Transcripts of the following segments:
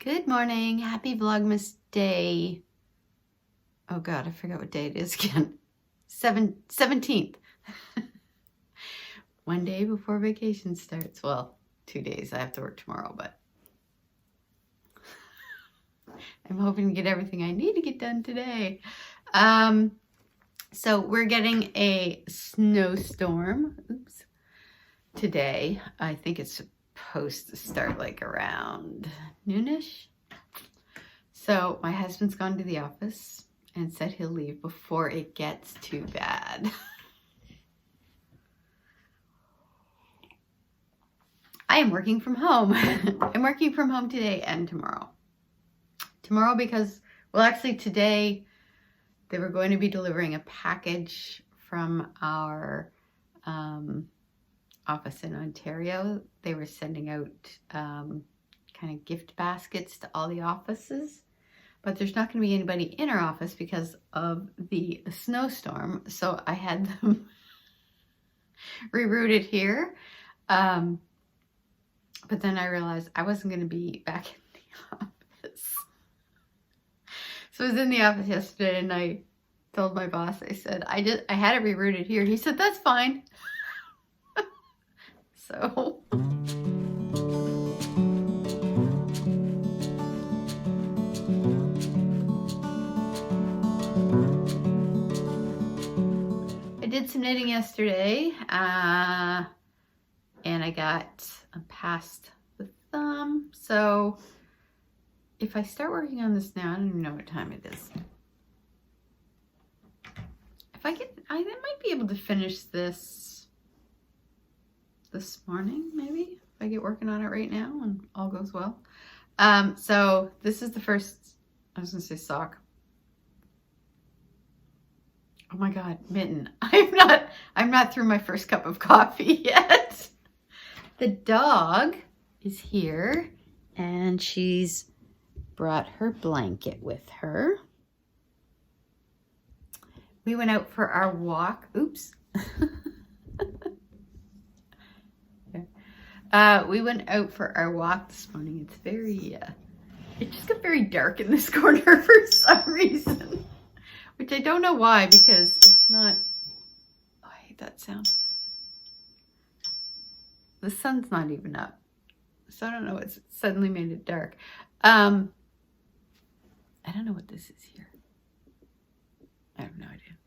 Good morning. Happy Vlogmas day. Oh God, I forgot what day it is again. 17th. One day before vacation starts. Well, 2 days. I have to work tomorrow, but I'm hoping to get everything I need to get done today. So we're getting a snowstorm. Oops. Today. I think it's supposed to start like around noonish. So my husband's gone to the office and said he'll leave before it gets too bad. I am working from home. I'm working from home today and tomorrow. Tomorrow because, well, actually today they were going to be delivering a package from our office in Ontario. They were sending out kind of gift baskets to all the offices, but there's not going to be anybody in our office because of the snowstorm. So I had them rerouted here. But then I realized I wasn't going to be back in the office. So I was in the office yesterday and I told my boss, I said, I had it rerouted here. He said, that's fine. So I did some knitting yesterday, and I got past the thumb. So if I start working on this now, I don't even know what time it is. If I might be able to finish this morning, maybe, if I get working on it right now and all goes well. So this is the first, I was gonna say sock. Oh my God, mitten. I'm not through my first cup of coffee yet. The dog is here and she's brought her blanket with her. We went out for our walk. Oops. We went out for our walk this morning. It's very, it just got very dark in this corner for some reason, which I don't know why, because it's not, oh, I hate that sound. The sun's not even up. So I don't know what's suddenly made it dark. I don't know what this is here. I have no idea.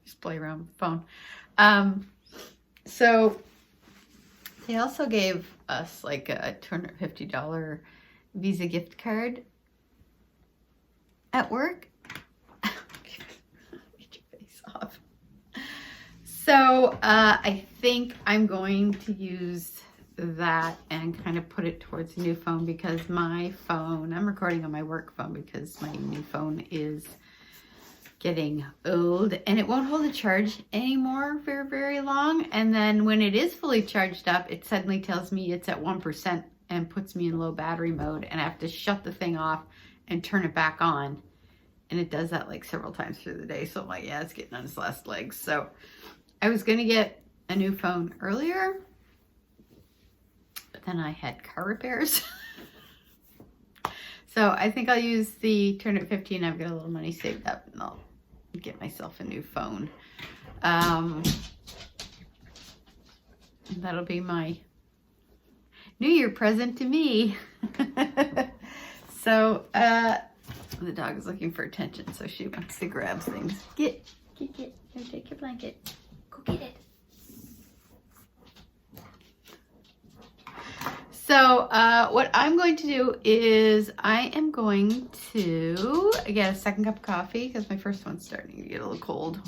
Just play around with the phone. So they also gave us like a $250 Visa gift card at work. Get your face off. So I think I'm going to use that and kind of put it towards a new phone, because my phone, I'm recording on my work phone because my new phone is getting old and it won't hold a charge anymore for very long. And then when it is fully charged up, it suddenly tells me it's at 1% and puts me in low battery mode, and I have to shut the thing off and turn it back on. And it does that like several times through the day. So I'm like, yeah, it's getting on its last legs. So I was going to get a new phone earlier, but then I had car repairs. So I think I'll use the $250 and I've got a little money saved up and I'll get myself a new phone. That'll be my New Year present to me. So the dog is looking for attention, so she wants to grab things. Get. Go take your blanket. Go get it. So what I'm going to do is I am going to get a second cup of coffee because my first one's starting to get a little cold.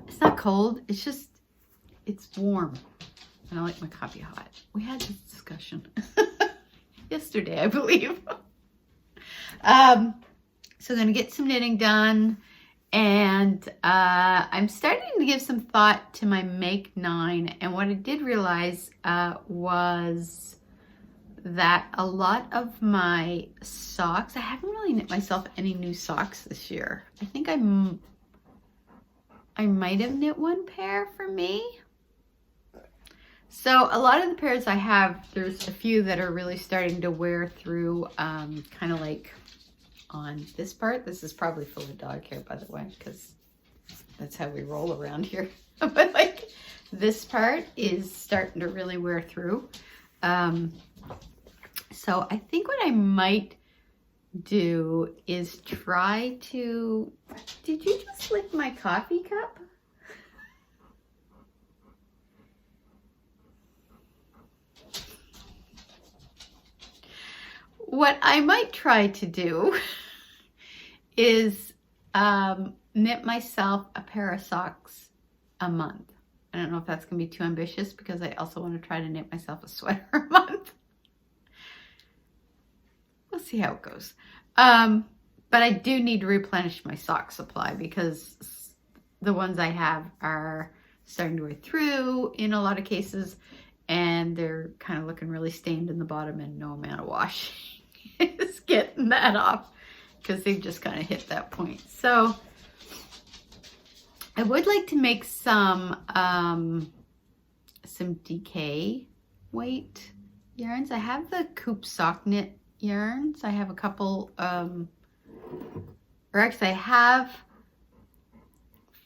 It's not cold, it's just, it's warm. And I like my coffee hot. We had this discussion yesterday, I believe. So I'm going to get some knitting done. And I'm starting to give some thought to my Make 9. And what I did realize was that a lot of my socks, I haven't really knit myself any new socks this year. I think I might have knit one pair for me. So a lot of the pairs I have, there's a few that are really starting to wear through, kind of like on this part. This is probably full of dog hair, by the way, because that's how we roll around here. But like this part is starting to really wear through. So I think what I might do is try to, did you just lick my coffee cup? What I might try to do is knit myself a pair of socks a month. I don't know if that's gonna be too ambitious because I also want to try to knit myself a sweater a month. We'll see how it goes. But I do need to replenish my sock supply because the ones I have are starting to wear through in a lot of cases, and they're kind of looking really stained in the bottom, and no amount of washing is getting that off because they've just kind of hit that point. So I would like to make some DK weight yarns. I have the Coop sock knit yarns. I have a couple, or actually I have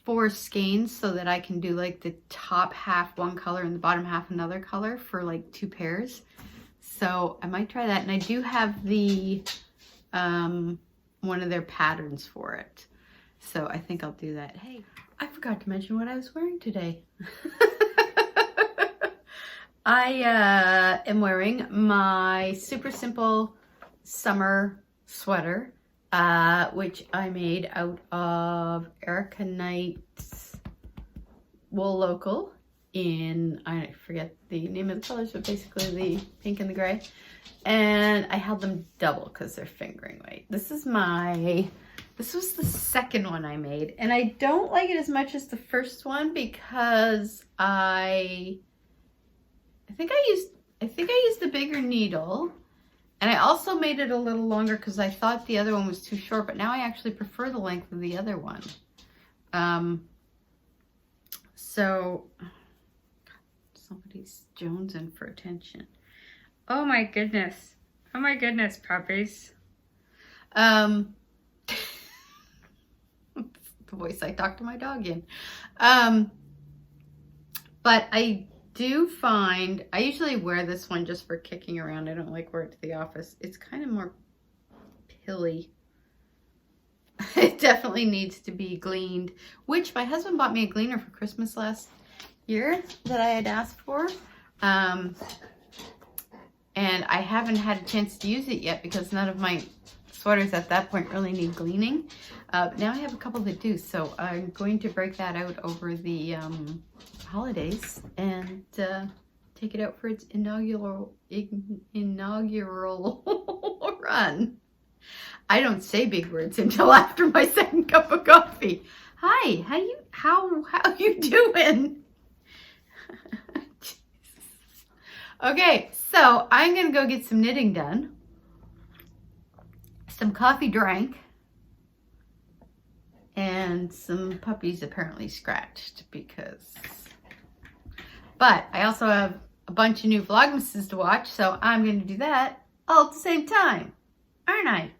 4 skeins so that I can do like the top half one color and the bottom half another color for like 2 pairs. So I might try that. And I do have the, one of their patterns for it. So I think I'll do that. Hey, I forgot to mention what I was wearing today. I am wearing my super simple summer sweater, which I made out of KNITS wool local in, I forget the name of the colors, but basically the pink and the gray. And I held them double because they're fingering weight. This was the second one I made, and I don't like it as much as the first one because I think I used the bigger needle, and I also made it a little longer because I thought the other one was too short, but now I actually prefer the length of the other one. So somebody's jonesing for attention. Oh my goodness. Oh my goodness, puppies. The voice I talk to my dog in. But I do find, I usually wear this one just for kicking around. I don't like wear it to the office. It's kind of more pilly. It definitely needs to be gleaned, which my husband bought me a gleaner for Christmas last year that I had asked for. And I haven't had a chance to use it yet because none of my sweaters at that point really need gleaning. Now I have a couple that do, so I'm going to break that out over the holidays and take it out for its inaugural run. I don't say big words until after my second cup of coffee. Hi, how you doing? Okay, so I'm gonna go get some knitting done, some coffee drank, and some puppies apparently scratched because, but I also have a bunch of new Vlogmases to watch, so I'm gonna do that all at the same time, aren't I?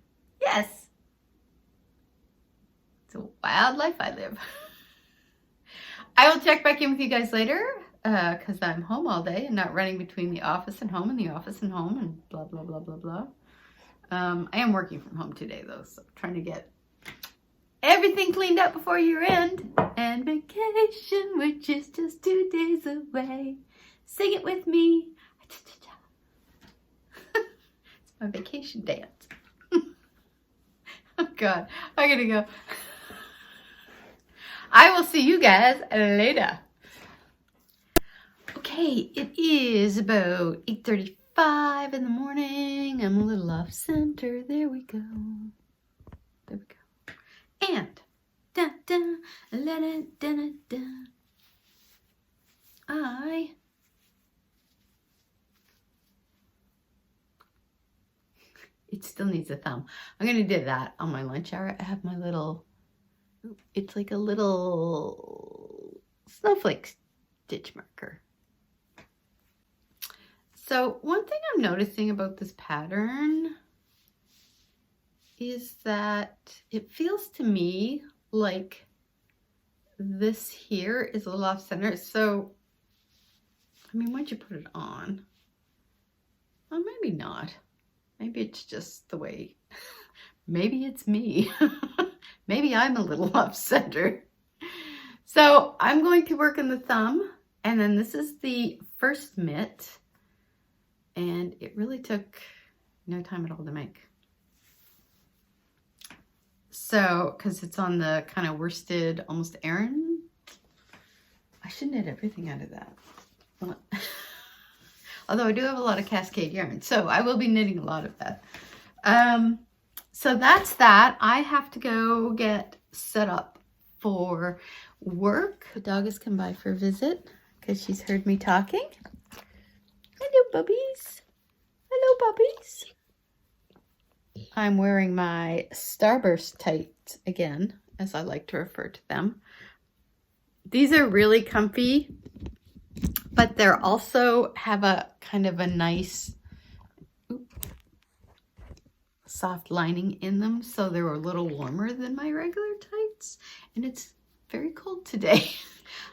Yes. It's a wild life I live. I will check back in with you guys later because I'm home all day and not running between the office and home and the office and home and blah, blah, blah, blah, blah. I am working from home today though, so I'm trying to get everything cleaned up before year end and vacation, which is just 2 days away. Sing it with me. It's my vacation dance. Oh God, I gotta go. I will see you guys later. Okay, it is about 8:35 in the morning. I'm a little off center. There we go. There we go. And da da la da da da. It still needs a thumb. I'm gonna do that on my lunch hour. I have my little, it's like a little snowflake stitch marker. So one thing I'm noticing about this pattern is that it feels to me like this here is a little off center. So, I mean, once you put it on, well, maybe not. Maybe it's just the way, maybe it's me. Maybe I'm a little off center. So I'm going to work on the thumb, and then this is the first mitt, and it really took no time at all to make. So, because it's on the kind of worsted, almost Aran. I should knit everything out of that. Although I do have a lot of cascade yarn, so I will be knitting a lot of that. So that's that. I have to go get set up for work. The dog has come by for a visit because she's heard me talking. Hello, puppies. Hello, puppies. I'm wearing my Starburst tights again, as I like to refer to them. These are really comfy, but they're also have a kind of a nice soft lining in them, so they're a little warmer than my regular tights, and it's very cold today.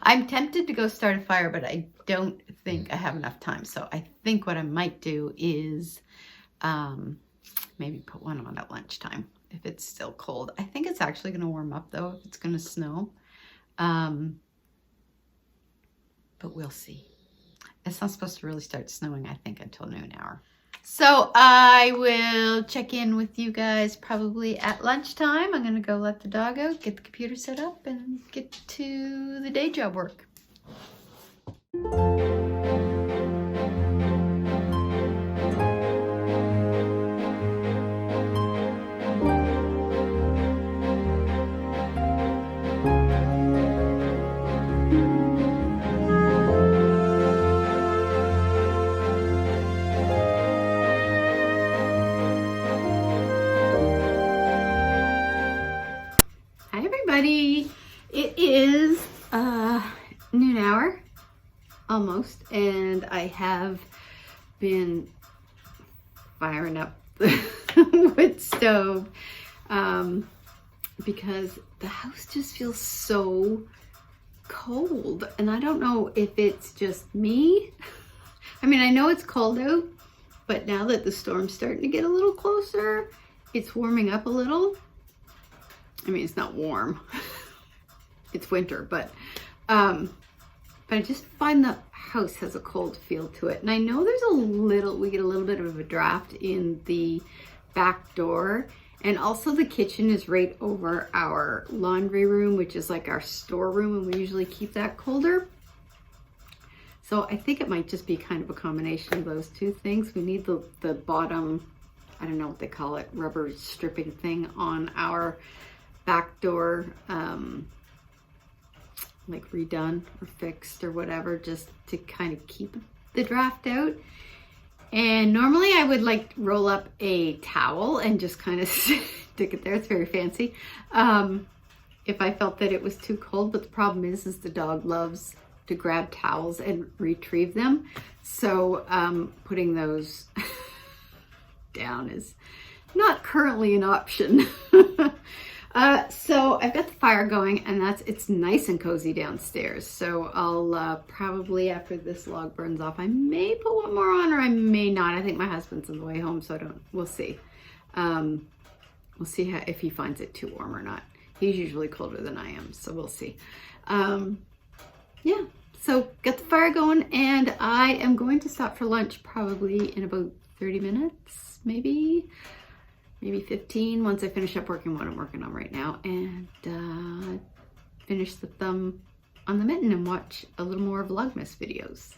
I'm tempted to go start a fire, but I don't think I have enough time. So I think what I might do is maybe put one on at lunchtime if it's still cold. I think it's actually going to warm up though if it's going to snow. But we'll see. It's not supposed to really start snowing, I think, until noon hour. So I will check in with you guys probably at lunchtime. I'm going to go let the dog out, get the computer set up, and get to the day job work. It is noon hour almost, and I have been firing up the wood stove because the house just feels so cold, and I don't know if it's just me. I mean, I know it's cold out, but now that the storm's starting to get a little closer, it's warming up a little. I mean, it's not warm. It's winter, but I just find the house has a cold feel to it. And I know there's we get a little bit of a draft in the back door. And also the kitchen is right over our laundry room, which is like our storeroom, and we usually keep that colder. So I think it might just be kind of a combination of those two things. We need the bottom, I don't know what they call it, rubber stripping thing on our back door, like redone or fixed or whatever, just to kind of keep the draft out. And normally I would like roll up a towel and just kind of stick it there. It's very fancy. If I felt that it was too cold, but the problem is the dog loves to grab towels and retrieve them. So putting those down is not currently an option. So I've got the fire going, and it's nice and cozy downstairs. So I'll probably, after this log burns off, I may put one more on, or I may not. I think my husband's on the way home, so we'll see. We'll see if he finds it too warm or not. He's usually colder than I am, so we'll see. Yeah, so got the fire going, and I am going to stop for lunch probably in about 30 minutes, maybe 15, once I finish up working what I'm working on right now, and finish the thumb on the mitten and watch a little more Vlogmas videos.